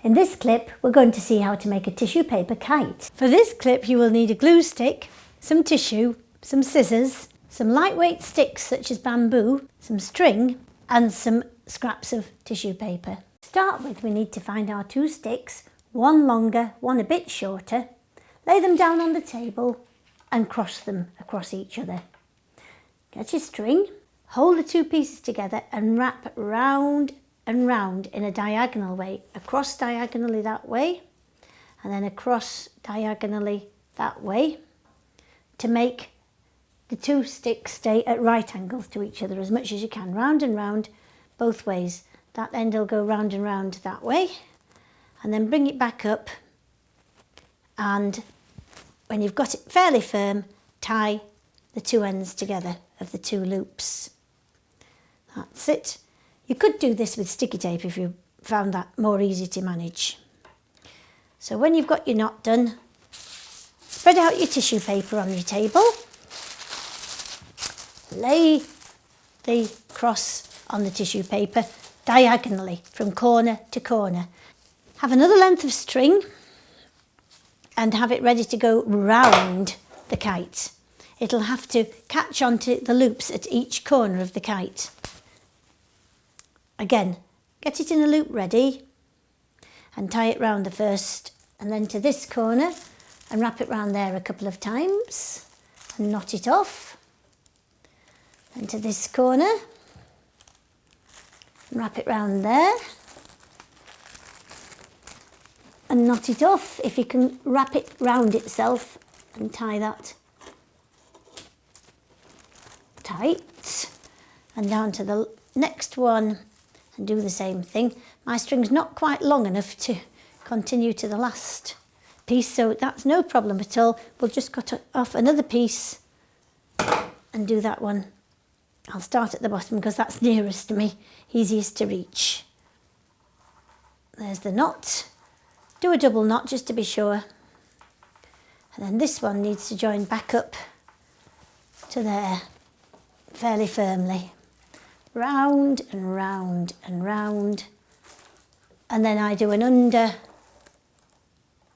In this clip, we're going to see how to make a tissue paper kite. For this clip, you will need a glue stick, some tissue, some scissors, some lightweight sticks such as bamboo, some string, and some scraps of tissue paper. To start with, we need to find our 2 sticks, one longer, one a bit shorter, lay them down on the table and cross them across each other. Get your string, hold the 2 pieces together and wrap round and round in a diagonal way, across diagonally that way and then across diagonally that way, to make the 2 sticks stay at right angles to each other as much as you can, round and round both ways. That end will go round and round that way, and then bring it back up, and when you've got it fairly firm, tie the 2 ends together of the 2 loops. That's it. You could do this with sticky tape if you found that more easy to manage. So when you've got your knot done, spread out your tissue paper on your table, lay the cross on the tissue paper diagonally from corner to corner. Have another length of string and have it ready to go round the kite. It'll have to catch onto the loops at each corner of the kite. Again, get it in a loop ready and tie it round the first, and then to this corner and wrap it round there a couple of times and knot it off. And to this corner and wrap it round there and knot it off. If you can wrap it round itself and tie that tight, and down to the next one and do the same thing. My string's not quite long enough to continue to the last piece, so that's no problem at all. We'll just cut off another piece and do that one. I'll start at the bottom because that's nearest to me, easiest to reach. There's the knot. Do a double knot just to be sure. And then this one needs to join back up to there fairly firmly. Round and round and round, and then I do an under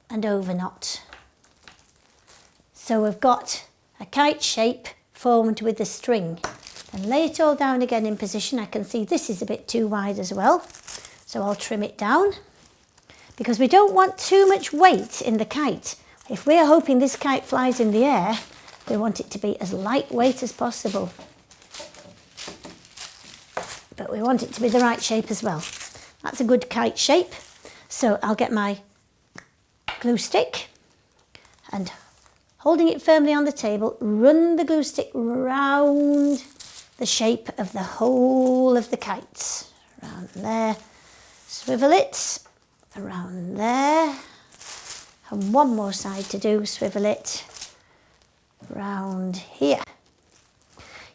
and over knot. So we've got a kite shape formed with the string. Then lay it all down again in position. I can see this is a bit too wide as well, so I'll trim it down because we don't want too much weight in the kite. If we're hoping this kite flies in the air, we want it to be as lightweight as possible. But we want it to be the right shape as well. That's a good kite shape. So I'll get my glue stick and, holding it firmly on the table, run the glue stick round the shape of the whole of the kite. Around there, swivel it, around there, and one more side to do, swivel it round here.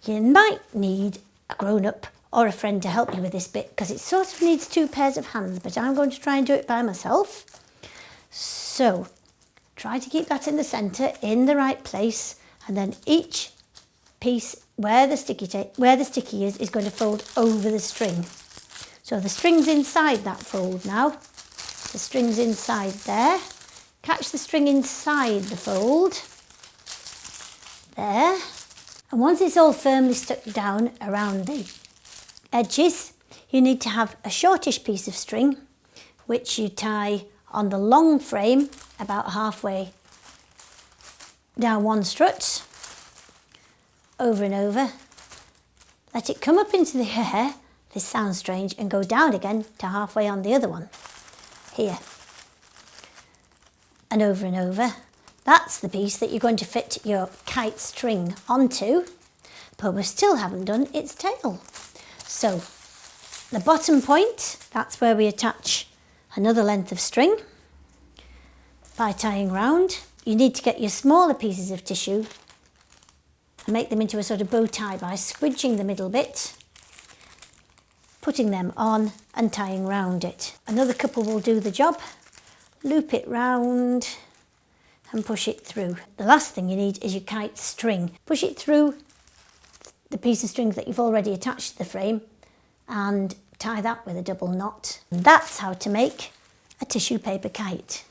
You might need a grown-up or a friend to help you with this bit because it sort of needs 2 pairs of hands, but I'm going to try and do it by myself. So try to keep that in the centre, in the right place, and then each piece where the sticky is going to fold over the string. So the string's inside that fold now. The string's inside there. Catch the string inside the fold. There. And once it's all firmly stuck down around the edges, you need to have a shortish piece of string which you tie on the long frame about halfway down one strut, over and over. Let it come up into the air, this sounds strange, and go down again to halfway on the other one, here, and over. That's the piece that you're going to fit your kite string onto, but we still haven't done its tail. So the bottom point, that's where we attach another length of string by tying round. You need to get your smaller pieces of tissue and make them into a sort of bow tie by squidging the middle bit, putting them on and tying round it. Another couple will do the job. Loop it round and push it through. The last thing you need is your kite string. Push it through the piece of string that you've already attached to the frame and tie that with a double knot. And that's how to make a tissue paper kite.